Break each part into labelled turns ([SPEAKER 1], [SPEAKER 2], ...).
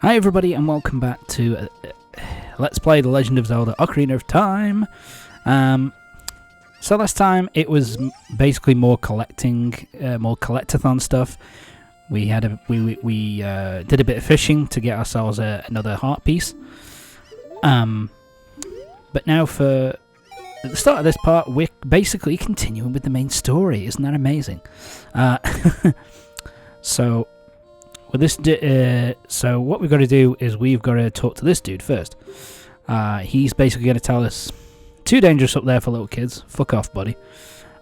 [SPEAKER 1] Hi everybody and welcome back to Let's Play The Legend of Zelda Ocarina of Time. So last time it was basically more collecting, more collectathon stuff. We had we did a bit of fishing to get ourselves another heart piece. But now for at the start of this part, we're basically continuing with the main story. Isn't that amazing? So with this, so what we've got to do is we've got to talk to this dude first. He's basically going to tell us, too dangerous up there for little kids. Fuck off, buddy.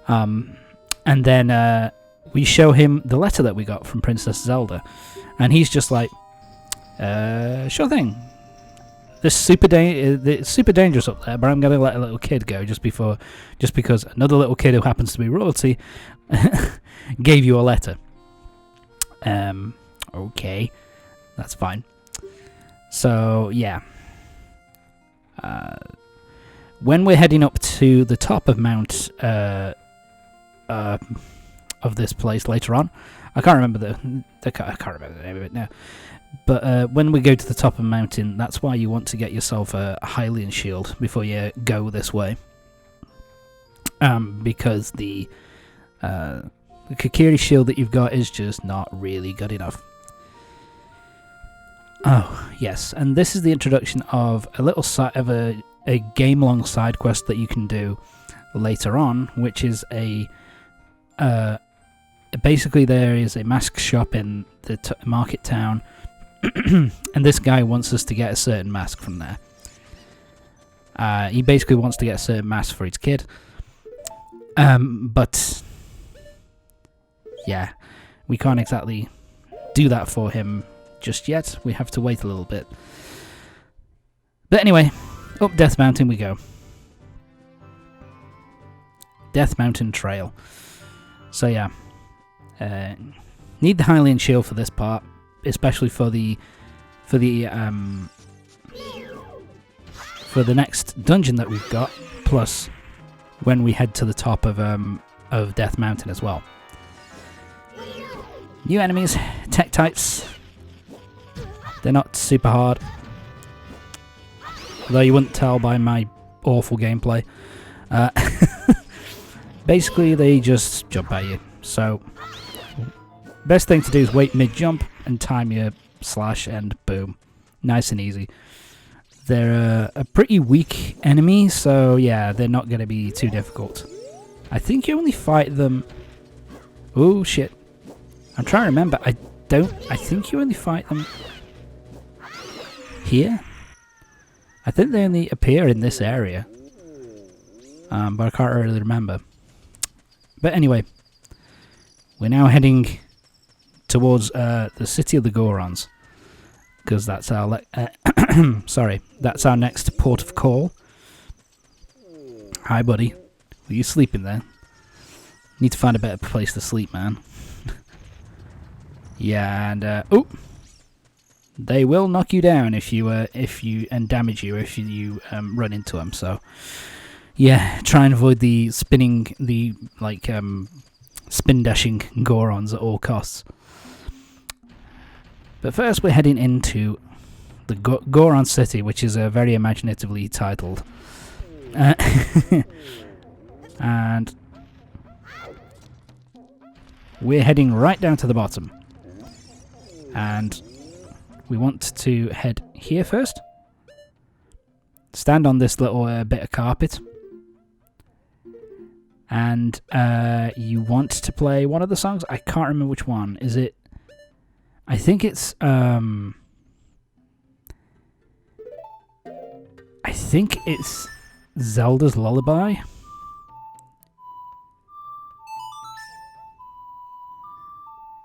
[SPEAKER 1] And then we show him the letter that we got from Princess Zelda, and he's just like, sure thing. This it's super dangerous up there, but I'm going to let a little kid go just because another little kid who happens to be royalty gave you a letter. Okay, that's fine. So yeah, when we're heading up to the top of Mount of this place later on, I can't remember I can't remember the name of it now. But when we go to the top of the mountain, that's why you want to get yourself a Hylian shield before you go this way. Because the Kakiri shield that you've got is just not really good enough. Oh, yes, and this is the introduction of a little a game-long side quest that you can do later on, which is basically there is a mask shop in the market town, and this guy wants us to get a certain mask from there. He basically wants to get a certain mask for his kid, but yeah, we can't exactly do that for him just yet. We have to wait a little bit. But anyway, up Death Mountain we go. Death Mountain Trail. So yeah, need the Hylian shield for this part, especially for the next dungeon that we've got. Plus, when we head to the top of Death Mountain as well. New enemies, Tektites. They're not super hard, though you wouldn't tell by my awful gameplay. Basically, they just jump at you. So, best thing to do is wait mid-jump and time your slash and boom. Nice and easy. They're a pretty weak enemy, so yeah, they're not going to be too difficult. I think you only fight them... Oh, shit. I'm trying to remember. I think you only fight them... here? I think they only appear in this area. But I can't really remember. But anyway, we're now heading towards the city of the Gorons, because that's our that's our next port of call. Hi, buddy. Were you sleeping there? Need to find a better place to sleep, man. Yeah, and oh, they will knock you down if you and damage you if you run into them. So yeah, try and avoid the spin dashing Gorons at all costs. But first, we're heading into the Goron City, which is very imaginatively titled, and we're heading right down to the bottom. And we want to head here first. Stand on this little bit of carpet. And you want to play one of the songs. I can't remember which one. Is it... I think it's... I think it's Zelda's Lullaby.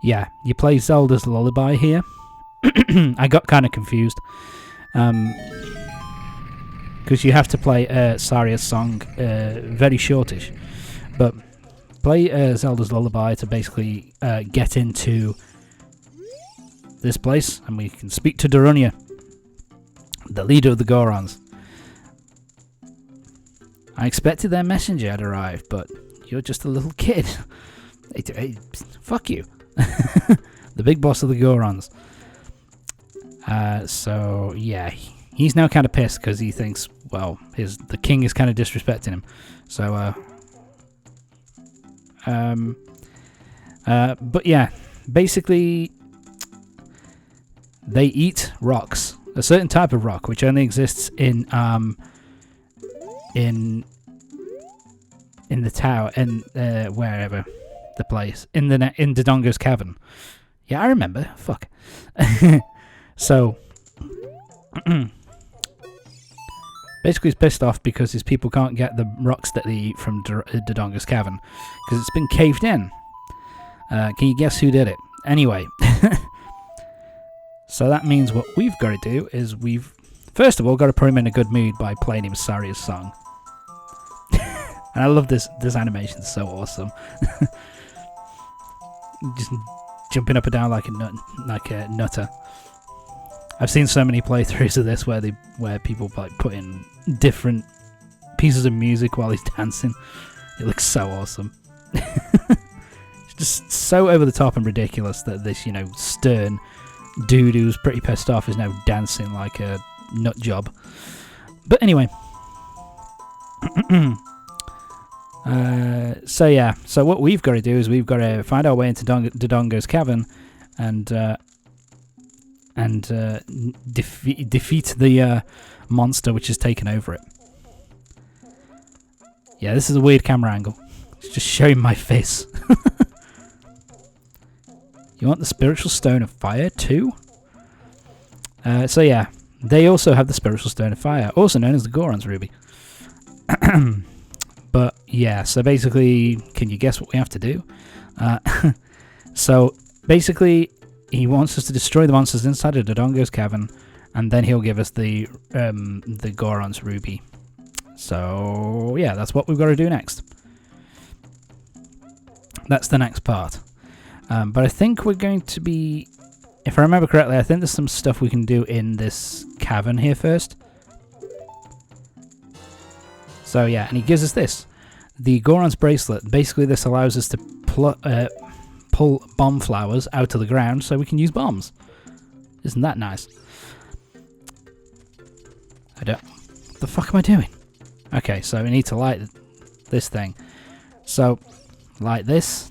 [SPEAKER 1] Yeah, you play Zelda's Lullaby here. I got kind of confused. Because you have to play Saria's song very shortish. But play Zelda's Lullaby to basically get into this place. And we can speak to Darunia, the leader of the Gorons. I expected their messenger had arrived, but you're just a little kid. Hey, fuck you. The big boss of the Gorons. So yeah, he's now kind of pissed because he thinks, well, the king is kind of disrespecting him. So but yeah, basically they eat rocks, a certain type of rock which only exists in the tower, in wherever the place, in Dodongos Cavern. Yeah, I remember. Fuck. So basically he's pissed off because his people can't get the rocks that they eat from Dodongos Cavern because it's been caved in. Can you guess who did it? Anyway, so that means what we've got to do is we've first of all got to put him in a good mood by playing him Saria's song. And I love this animation, it's so awesome. Just jumping up and down like a nutter. I've seen so many playthroughs of this where people like put in different pieces of music while he's dancing. It looks so awesome. It's just so over the top and ridiculous that this, stern dude who's pretty pissed off is now dancing like a nut job. But anyway. So what we've got to do is we've got to find our way into Dodongos Cavern and defeat the monster which has taken over it. Yeah, this is a weird camera angle. It's just showing my face. You want the spiritual stone of fire too? So yeah, they also have the spiritual stone of fire, also known as the Goron's ruby. But yeah, so basically, can you guess what we have to do? So basically, he wants us to destroy the monsters inside of Dodongos Cavern, and then he'll give us the Goron's ruby. So yeah, that's what we've got to do next. That's the next part. But I think we're going to be, if I remember correctly, I think there's some stuff we can do in this cavern here first. So yeah, and he gives us this, the Goron's bracelet. Basically, this allows us to pull bomb flowers out of the ground so we can use bombs. Isn't that nice? What the fuck am I doing? Okay, so we need to light this thing. So, light this,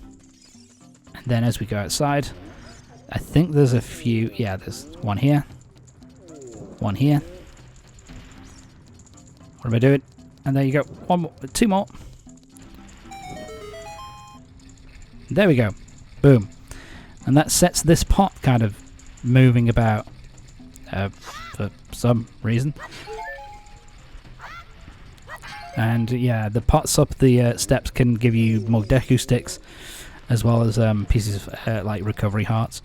[SPEAKER 1] and then as we go outside, I think there's a few, yeah, there's one here, one here. What am I doing? And there you go. One more, two more. There we go. Boom. And that sets this pot kind of moving about for some reason. And yeah, the pots up the steps can give you more Deku sticks, as well as pieces of like recovery hearts.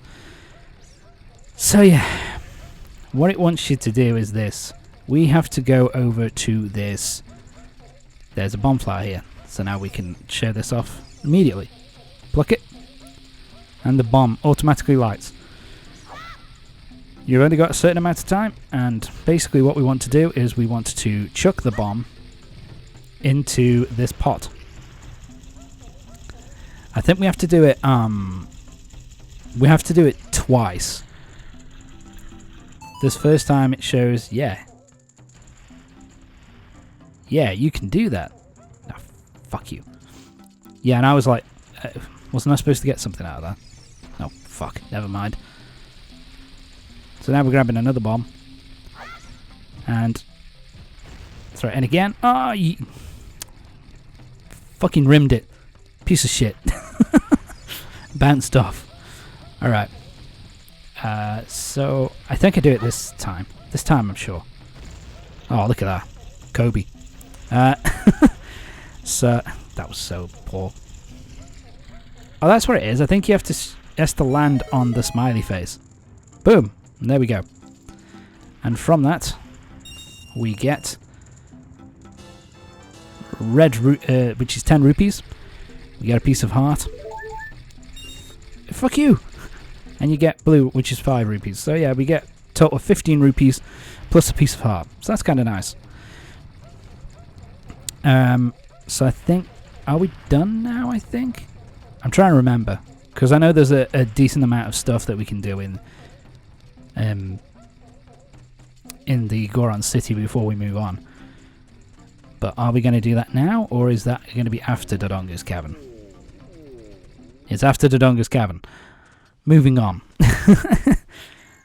[SPEAKER 1] So yeah, what it wants you to do is this. We have to go over to this. There's a bomb flower here, so now we can show this off immediately. Pluck it, and the bomb automatically lights. You've only got a certain amount of time, and basically what we want to do is we want to chuck the bomb into this pot. I think we have to do it twice. This first time it shows, yeah, you can do that. Oh, fuck you. Yeah, and I was like, wasn't I supposed to get something out of that? Oh, fuck, never mind. So now we're grabbing another bomb. And throw it in again. Oh, you fucking rimmed it. Piece of shit. Bounced off. Alright. So I think I do it this time. This time I'm sure. Oh, look at that. Kobe. So that was so poor. Oh, that's what it is. I think you have to has to land on the smiley face. Boom. And there we go. And from that, we get red, which is 10 rupees. We get a piece of heart. Fuck you. And you get blue, which is 5 rupees. So yeah, we get a total of 15 rupees plus a piece of heart. So that's kind of nice. So I think, are we done now, I think? I'm trying to remember. Because I know there's a decent amount of stuff that we can do in in the Goron City before we move on. But are we going to do that now, or is that going to be after Dodongos Cavern? It's after Dodongos Cavern. Moving on.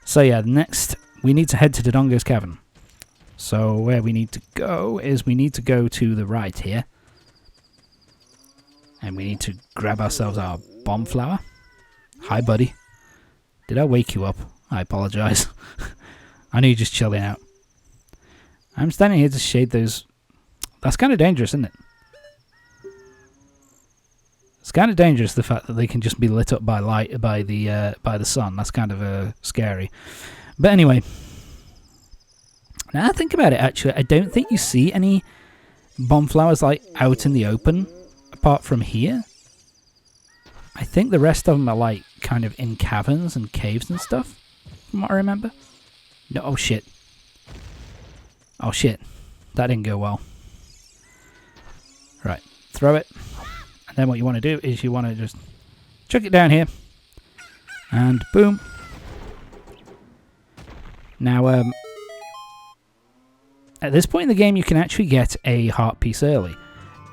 [SPEAKER 1] So yeah, next we need to head to Dodongos Cavern. So where we need to go is we need to go to the right here. And we need to grab ourselves our bomb flower. Hi, buddy. Did I wake you up? I apologize. I know you're just chilling out. I'm standing here to shade those. That's kind of dangerous, isn't it? It's kind of dangerous, the fact that they can just be lit up by light, by the sun. That's kind of scary. But anyway, now I think about it, actually, I don't think you see any bomb flowers like out in the open, apart from here. I think the rest of them are like kind of in caverns and caves and stuff, from what I remember. No, oh shit. Oh shit. That didn't go well. Right, throw it. And then what you want to do is you want to just chuck it down here. And boom. Now, at this point in the game, you can actually get a heart piece early.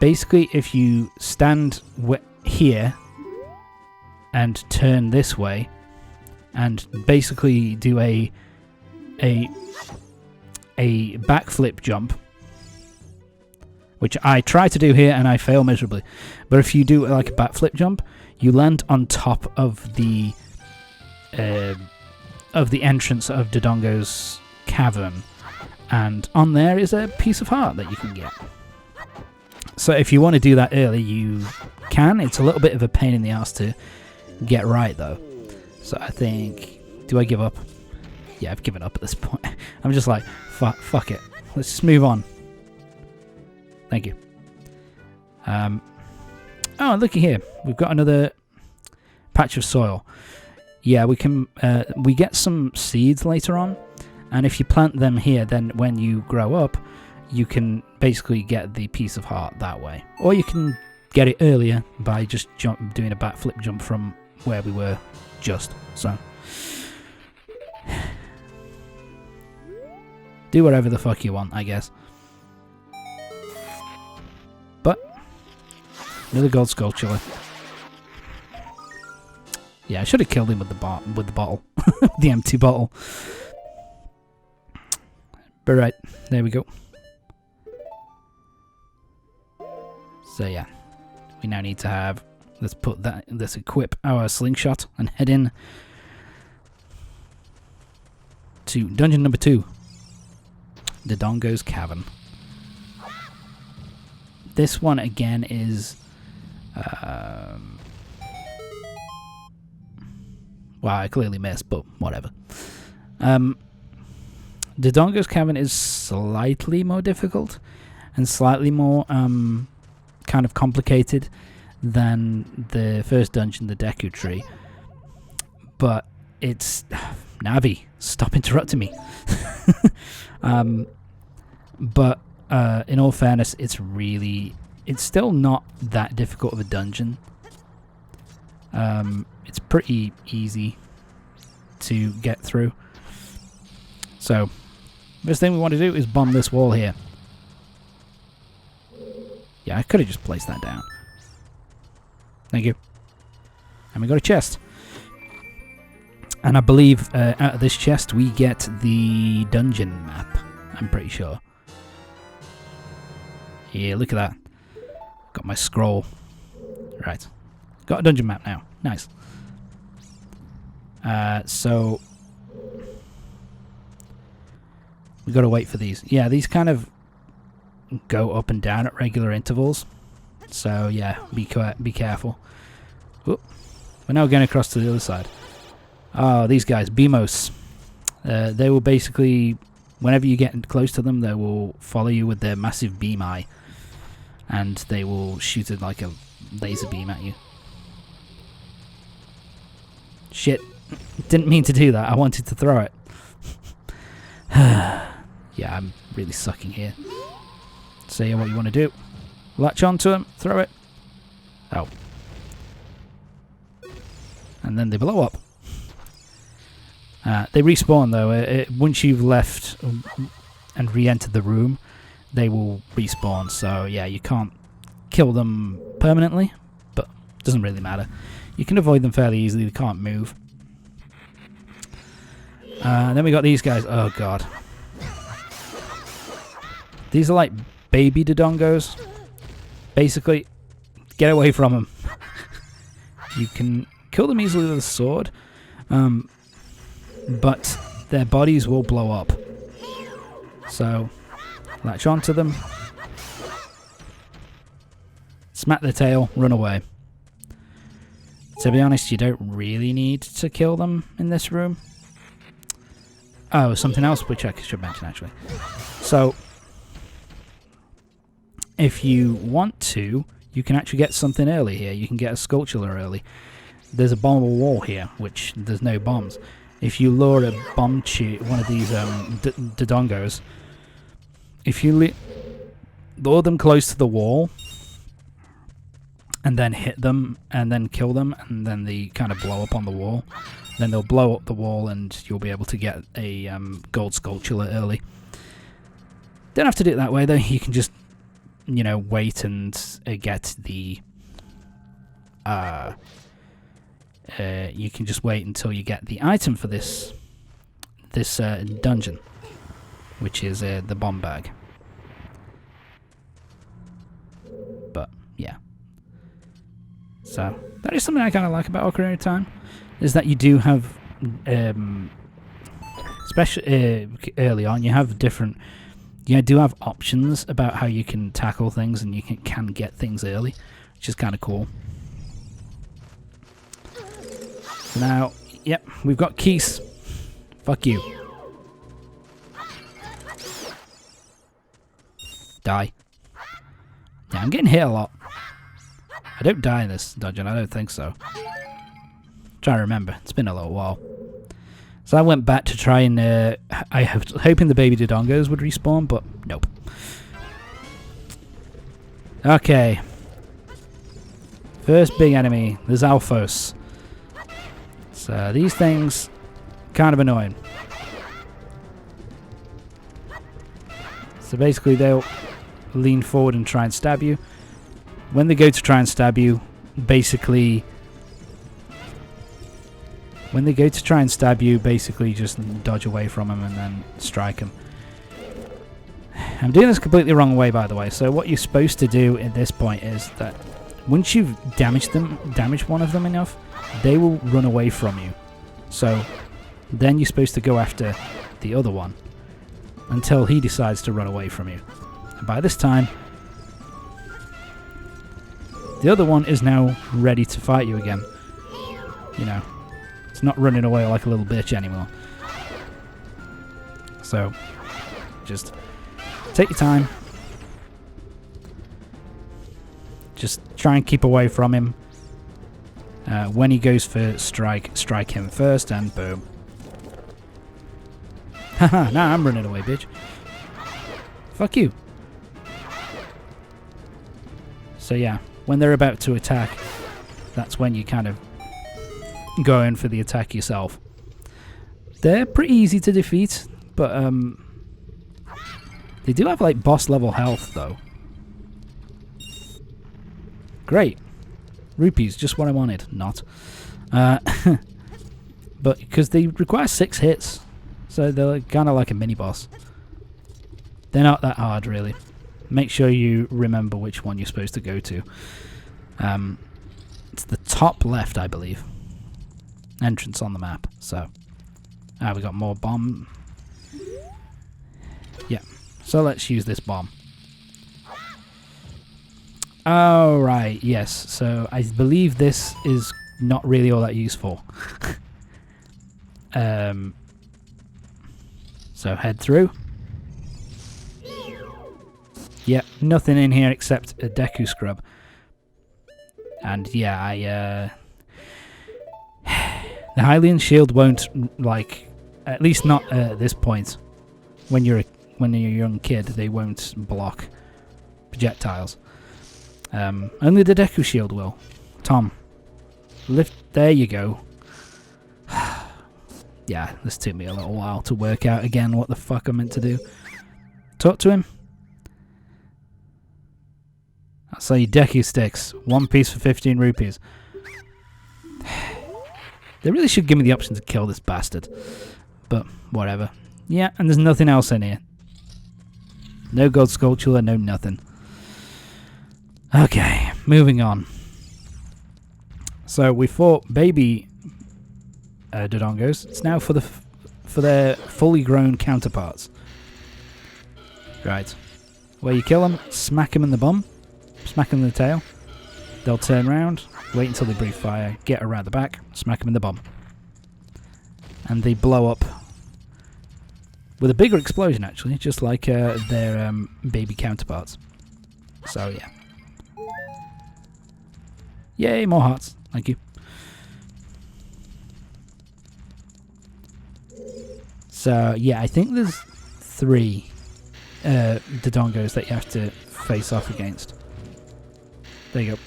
[SPEAKER 1] Basically, if you stand here and turn this way, and basically do a backflip jump, which I try to do here and I fail miserably. But if you do like a backflip jump, you land on top of the entrance of Dodongos Cavern, and on there is a piece of heart that you can get. So if you want to do that early, you can. It's a little bit of a pain in the ass to get right, though. So I think, do I give up? Yeah, I've given up at this point. I'm just like, fuck it. Let's just move on. Thank you. Oh, looky here. We've got another patch of soil. Yeah, we can. We get some seeds later on, and if you plant them here, then when you grow up, you can basically get the piece of heart that way. Or you can get it earlier by just doing a backflip jump from where we were just. So do whatever the fuck you want, I guess. But another gold sculpture. Yeah, I should have killed him with the bottle, the empty bottle. But right, there we go. So yeah, we now need to have. Let's equip our slingshot and head in to dungeon number 2, the Dodongos Cavern. This one again is. Well, I clearly missed, but whatever. The Dodongos Cavern is slightly more difficult and slightly more kind of complicated than the first dungeon, the Deku Tree. But it's... Navi, stop interrupting me. But in all fairness, it's still not that difficult of a dungeon. It's pretty easy to get through. So, first thing we want to do is bomb this wall here. Yeah, I could have just placed that down. Thank you. And we got a chest. And I believe out of this chest we get the dungeon map. I'm pretty sure. Yeah, look at that. Got my scroll. Right. Got a dungeon map now. Nice. So we got to wait for these. Yeah, these kind of go up and down at regular intervals. So yeah, be careful. Oop. We're now going across to the other side. Oh, these guys, Beamos. They will basically, whenever you get close to them, they will follow you with their massive beam eye, and they will shoot it like a laser beam at you. Shit. Didn't mean to do that. I wanted to throw it. Yeah, I'm really sucking here. So yeah, what you want to do. Latch onto them, throw it. Oh. And then they blow up. They respawn though. Once you've left and re-entered the room, they will respawn. So yeah, you can't kill them permanently, but it doesn't really matter. You can avoid them fairly easily. They can't move. Then we got these guys. Oh god. These are like baby Dodongos. Basically, get away from them. You can kill them easily with a sword, but their bodies will blow up. So, latch onto them, smack their tail, run away. To be honest, you don't really need to kill them in this room. Oh, something else which I should mention actually. So, if you want to, you can actually get something early here. You can get a sculpture early. There's a bombable wall here, which there's no bombs. If you lure a bomb to one of these Dodongos, if you lure them close to the wall and then hit them and then kill them and then they kind of blow up on the wall, then they'll blow up the wall and you'll be able to get a gold sculpture early. Don't have to do it that way though. You can just, you know, wait and get the you can just wait until you get the item for this dungeon, which is the bomb bag. But yeah, so that is something I kind of like about Ocarina of Time, is that you do have especially early on, you have different. You do have options about how you can tackle things, and you can get things early, which is kind of cool. So now, yep, we've got Keys. Fuck you. Die. Yeah, I'm getting hit a lot. I don't die in this dungeon, I don't think so. Trying to remember, it's been a little while. So I went back to try and, I was hoping the baby Dodongos would respawn, but nope. Okay. First big enemy, there's Alphos. So these things, kind of annoying. So basically they'll lean forward and try and stab you. When they go to try and stab you, basically just dodge away from them and then strike them. I'm doing this completely the wrong way, by the way. So what you're supposed to do at this point is that once you've damaged one of them enough, they will run away from you. So then you're supposed to go after the other one until he decides to run away from you. And by this time, the other one is now ready to fight you again. You know, it's not running away like a little bitch anymore. So, just take your time. Just try and keep away from him. When he goes for strike him first, and boom. Haha, now I'm running away, bitch. Fuck you. So yeah, when they're about to attack, that's when you kind of go in for the attack yourself. They're pretty easy to defeat, but they do have like boss level health though. Great. Rupees, just what I wanted. Not. But because they require 6 hits, so they're kind of like a mini boss. They're not that hard really. Make sure you remember which one you're supposed to go to. It's the top left, I believe. Entrance on the map. So, we got more bomb. Yeah. So let's use this bomb. Oh, right, yes. So I believe this is not really all that useful. So head through. Yep, nothing in here except a Deku Scrub. And yeah, the Hylian shield won't, like, at least not at this point. When you're a young kid, they won't block projectiles. Only the Deku shield will. Tom, lift. There you go. Yeah, this took me a little while to work out again what the fuck I'm meant to do. Talk to him. I'll sell you Deku sticks. 1 piece for 15 rupees. They really should give me the option to kill this bastard. But, whatever. Yeah, and there's nothing else in here. No god sculpture, no nothing. Okay, moving on. So, we fought baby Dodongos. It's now for their fully grown counterparts. Right. Where you kill them, smack them in the bum. Smack them in the tail. They'll turn around, wait until they breathe fire, get around the back, smack them in the bum. And they blow up with a bigger explosion, actually, just like their baby counterparts. So, yeah. Yay, more hearts. Thank you. So, yeah, I think there's 3 Dodongos that you have to face off against. There you go.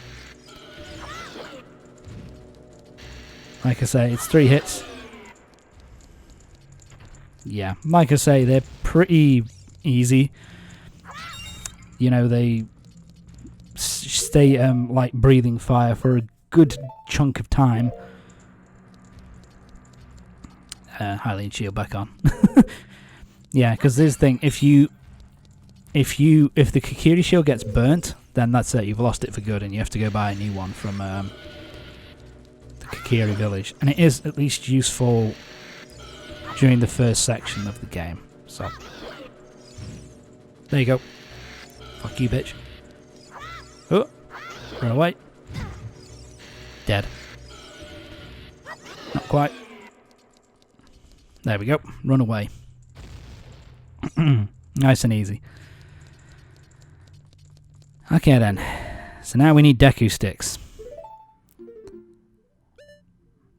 [SPEAKER 1] Like I say, it's 3 hits. Yeah, like I say, they're pretty easy. You know, they stay like breathing fire for a good chunk of time. Hylian shield back on. Yeah, because this thing, if the Kokiri shield gets burnt, then that's it. You've lost it for good, and you have to go buy a new one from the Kokiri village. And it is at least useful during the first section of the game. So there you go. Fuck you, bitch. Oh, run away. Dead. Not quite. There we go. Run away. Nice and easy. Okay then. So now we need Deku sticks.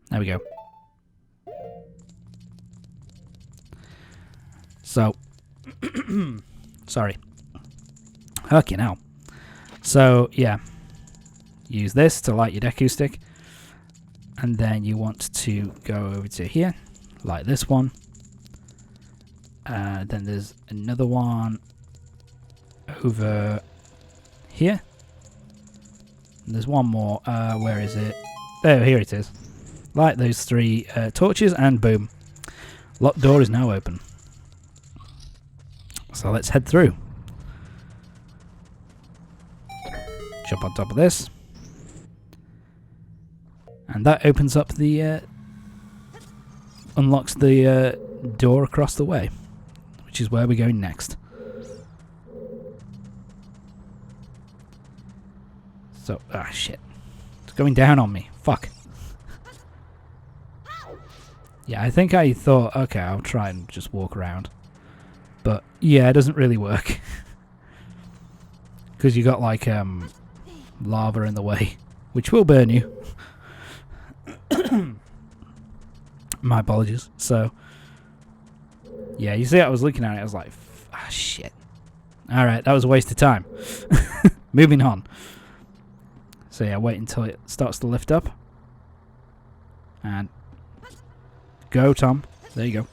[SPEAKER 1] There we go. So, sorry. Okay, now. So, yeah. Use this to light your Deku stick. And then you want to go over to here. Light this one. Then there's another one over here. And there's one more. Where is it? Oh, here it is. Light those 3 torches and boom. Locked door is now open. So let's head through. Jump on top of this. And that opens up the... unlocks the door across the way. Which is where we're going next. So, shit. It's going down on me. Fuck. Yeah, I think I thought, okay, I'll try and just walk around. But, yeah, it doesn't really work. Because you got, like, lava in the way. Which will burn you. My apologies. So, yeah, you see, I was looking at it, I was like, shit. Alright, that was a waste of time. Moving on. So, yeah, wait until it starts to lift up. And go, Tom. There you go.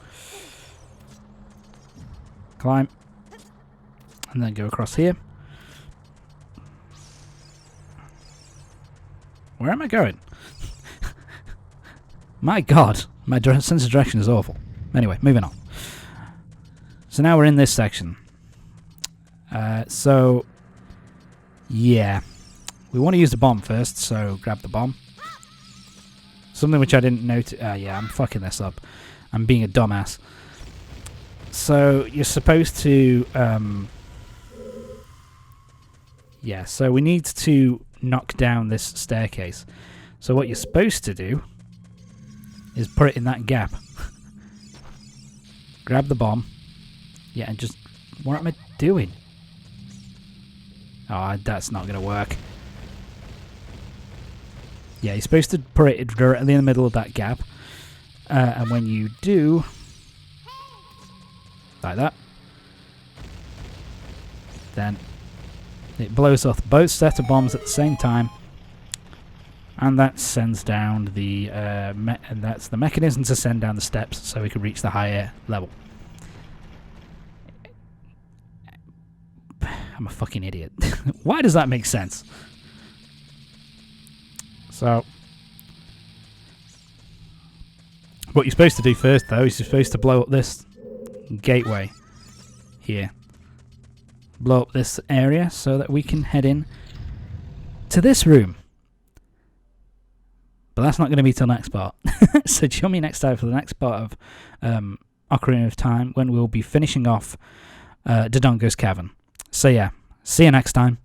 [SPEAKER 1] Climb. And then go across here. Where am I going? My god. My sense of direction is awful. Anyway, moving on. So now we're in this section. So, yeah. We want to use the bomb first, so grab the bomb. Something which I didn't notice. Yeah, I'm fucking this up. I'm being a dumbass. So, you're supposed to... yeah, so we need to knock down this staircase. So what you're supposed to do is put it in that gap. Grab the bomb. Yeah, and just... What am I doing? Oh, that's not going to work. Yeah, you're supposed to put it directly in the middle of that gap. And when you do... Like that. Then it blows off both sets of bombs at the same time. And that sends down the and that's the mechanism to send down the steps so we can reach the higher level. I'm a fucking idiot. Why does that make sense? So, what you're supposed to do first, though, is you're supposed to blow up this gateway here. Blow up this area so that we can head in to this room. But that's not going to be till next part. So join me next time for the next part of Ocarina of Time, when we'll be finishing off Dodongos Cavern. So yeah, see you next time.